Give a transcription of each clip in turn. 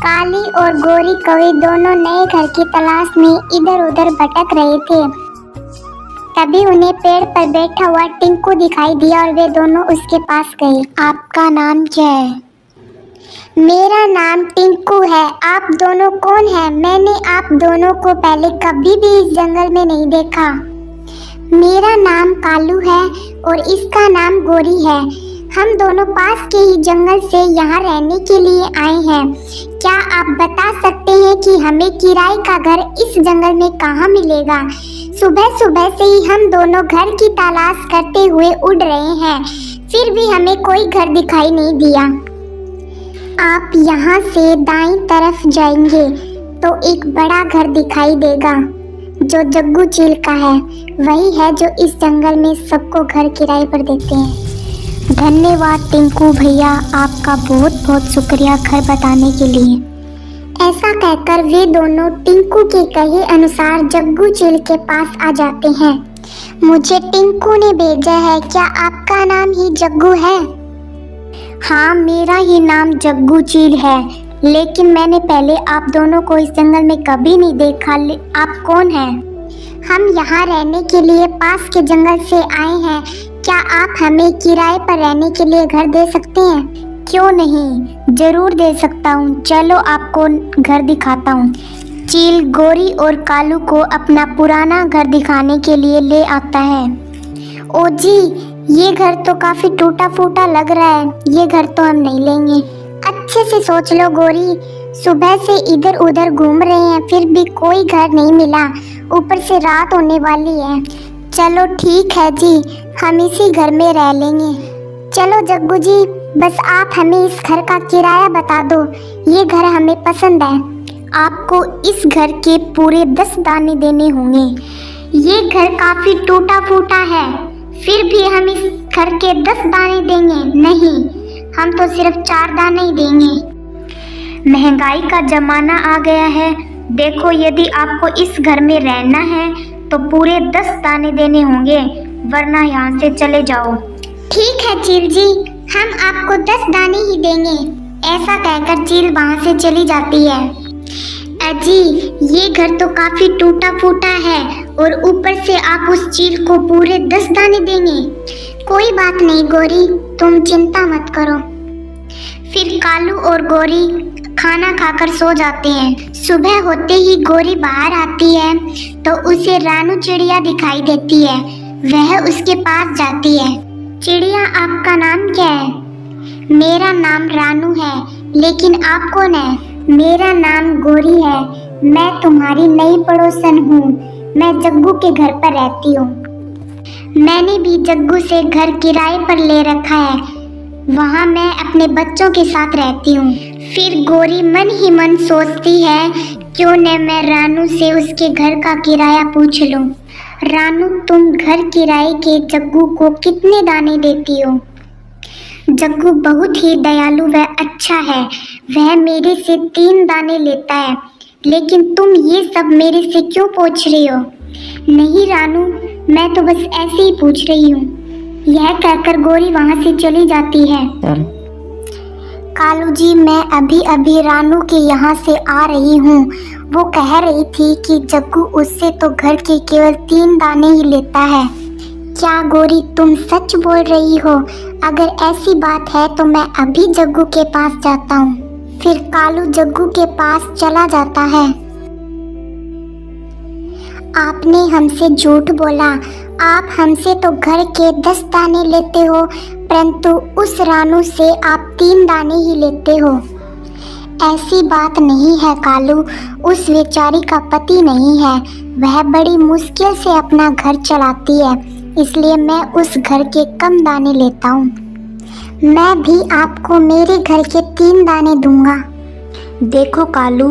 काली और गोरी कौवी दोनों नए घर की तलाश में इधर उधर भटक रहे थे। तभी उन्हें पेड़ पर बैठा हुआ टिंकू दिखाई दिया और वे दोनों उसके पास गए। आपका नाम क्या है? मेरा नाम टिंकू है। आप दोनों कौन हैं? मैंने आप दोनों को पहले कभी भी इस जंगल में नहीं देखा। मेरा नाम कालू है और इसका नाम गोरी है। हम दोनों पास के ही जंगल से यहाँ रहने के लिए आए हैं। क्या आप बता सकते हैं कि हमें किराए का घर इस जंगल में कहाँ मिलेगा? सुबह सुबह से ही हम दोनों घर की तलाश करते हुए उड़ रहे हैं, फिर भी हमें कोई घर दिखाई नहीं दिया। आप यहाँ से दाईं तरफ जाएंगे तो एक बड़ा घर दिखाई देगा जो जग्गू चील का है। वही है जो इस जंगल में सबको घर किराए पर देते हैं। धन्यवाद टिंकू भैया, आपका बहुत बहुत शुक्रिया घर बताने के लिए। ऐसा कहकर वे दोनों टिंकू के कहे अनुसार जग्गू चील के पास आ जाते हैं। मुझे टिंकू ने भेजा है। क्या आपका नाम ही जग्गू है? हाँ, मेरा ही नाम जग्गू चील है, लेकिन मैंने पहले आप दोनों को इस जंगल में कभी नहीं देखा। आप कौन हैं? हम यहाँ रहने के लिए पास के जंगल से आए हैं। क्या आप हमें किराए पर रहने के लिए घर दे सकते हैं? क्यों नहीं, जरूर दे सकता हूँ। चलो आपको घर दिखाता हूँ। चील गोरी और कालू को अपना पुराना घर दिखाने के लिए ले आता है। ओ जी, ये घर तो काफी टूटा फूटा लग रहा है। ये घर तो हम नहीं लेंगे। अच्छे से सोच लो गोरी, सुबह से इधर उधर घूम रहे हैं फिर भी कोई घर नहीं मिला, ऊपर से रात होने वाली है। चलो ठीक है जी, हम इसी घर में रह लेंगे। चलो जग्गू जी, बस आप हमें इस घर का किराया बता दो। ये घर हमें पसंद है। आपको इस घर के पूरे 10 दाने देने होंगे। ये घर काफी टूटा फूटा है, फिर भी हम इस घर के 10 दाने देंगे। नहीं, हम तो सिर्फ 4 दाने ही देंगे। महंगाई का जमाना आ गया है। देखो, यदि आपको इस घर में रहना है तो पूरे 10 दाने देने होंगे, वरना यहाँ से चले जाओ। ठीक है चील जी, हम आपको 10 दाने ही देंगे। ऐसा कहकर चील वहाँ से चली जाती है। अजी, ये घर तो काफी टूटा फूटा है और ऊपर से आप उस चील को पूरे 10 दाने देंगे। कोई बात नहीं गोरी, तुम चिंता मत करो। फिर कालू और गोरी खाना खाकर सो जाते हैं। सुबह होते ही गोरी बाहर आती है तो उसे रानू चिड़िया दिखाई देती है। वह उसके पास जाती है। चिड़िया, आपका नाम क्या है? मेरा नाम रानू है, लेकिन आप कौन है? मेरा नाम गोरी है। मैं तुम्हारी नई पड़ोसन हूँ। मैं जग्गू के घर पर रहती हूँ। मैंने भी जग्गू से घर किराए पर ले रखा है। वहाँ मैं अपने बच्चों के साथ रहती हूँ। फिर गोरी मन ही मन सोचती है, क्यों न मैं रानू से उसके घर का किराया पूछ लूँ। रानू, तुम घर किराए के जग्गू को कितने दाने देती हो? जग्गू बहुत ही दयालु व अच्छा है। वह मेरे से 3 दाने लेता है। लेकिन तुम ये सब मेरे से क्यों पूछ रही हो? नहीं रानू, मैं तो बस ऐसे ही पूछ रही हूँ। यह कहकर गोरी वहाँ से चली जाती है। कालू जी, मैं अभी अभी रानू के यहाँ से आ रही हूँ। वो कह रही थी कि जग्गू उससे तो घर के केवल 3 दाने ही लेता है। क्या गोरी, तुम सच बोल रही हो? अगर ऐसी बात है तो मैं अभी जग्गू के पास जाता हूँ। फिर कालू जग्गू के पास चला जाता है। आपने हमसे झूठ बोला। आप हमसे तो घर के 10 दाने लेते हो, परंतु उस रानू से आप 3 दाने ही लेते हो। ऐसी बात नहीं है कालू, उस बेचारी का पति नहीं है। वह बड़ी मुश्किल से अपना घर चलाती है, इसलिए मैं उस घर के कम दाने लेता हूँ। मैं भी आपको मेरे घर के 3 दाने दूंगा। देखो कालू,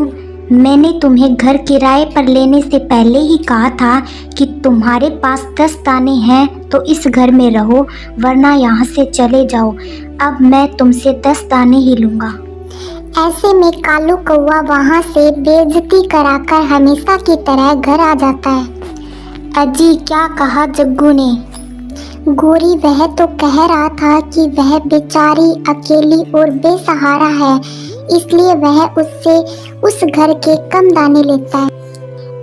मैंने तुम्हें घर किराए पर लेने से पहले ही कहा था कि तुम्हारे पास 10 दाने हैं तो इस घर में रहो, वरना यहाँ से चले जाओ। अब मैं तुमसे 10 दाने ही लूँगा। ऐसे में कालू कौवा वहाँ से बेइज्जती कराकर हमेशा की तरह घर आ जाता है। अजी, क्या कहा जग्गू ने? गोरी, वह तो कह रहा था कि वह बेचारी अकेली और बेसहारा है, इसलिए वह उससे उस घर के कम दाने लेता है।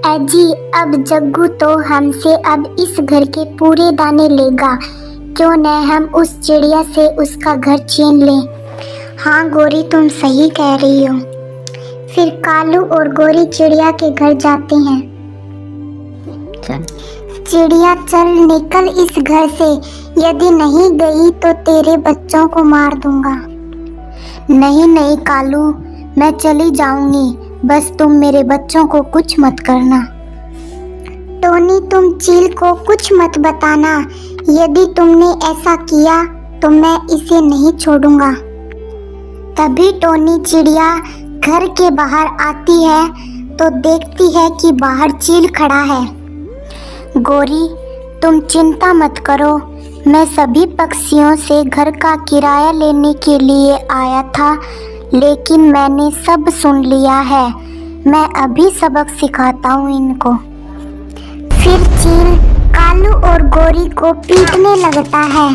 अजी अब जग्गू तो हमसे अब इस घर के पूरे दाने लेगा, क्यों न हम उस चिड़िया से उसका घर छीन लें। हाँ गोरी तुम सही कह रही हो। फिर कालू और गोरी चिड़िया के घर जाते हैं। चिड़िया चल निकल इस घर से, यदि नहीं गई तो तेरे बच्चों को मार दूंगा। नहीं नहीं कालू, मैं चली जाऊंगी, बस तुम मेरे बच्चों को कुछ मत करना। टोनी तुम चील को कुछ मत बताना, यदि तुमने ऐसा किया तो मैं इसे नहीं छोड़ूंगा। तभी टोनी चिड़िया घर के बाहर आती है तो देखती है कि बाहर चील खड़ा है। गोरी तुम चिंता मत करो, मैं सभी पक्षियों से घर का किराया लेने के लिए आया था, लेकिन मैंने सब सुन लिया है। मैं अभी सबक सिखाता हूँ इनको। फिर चील कालू और गोरी को पीटने लगता है।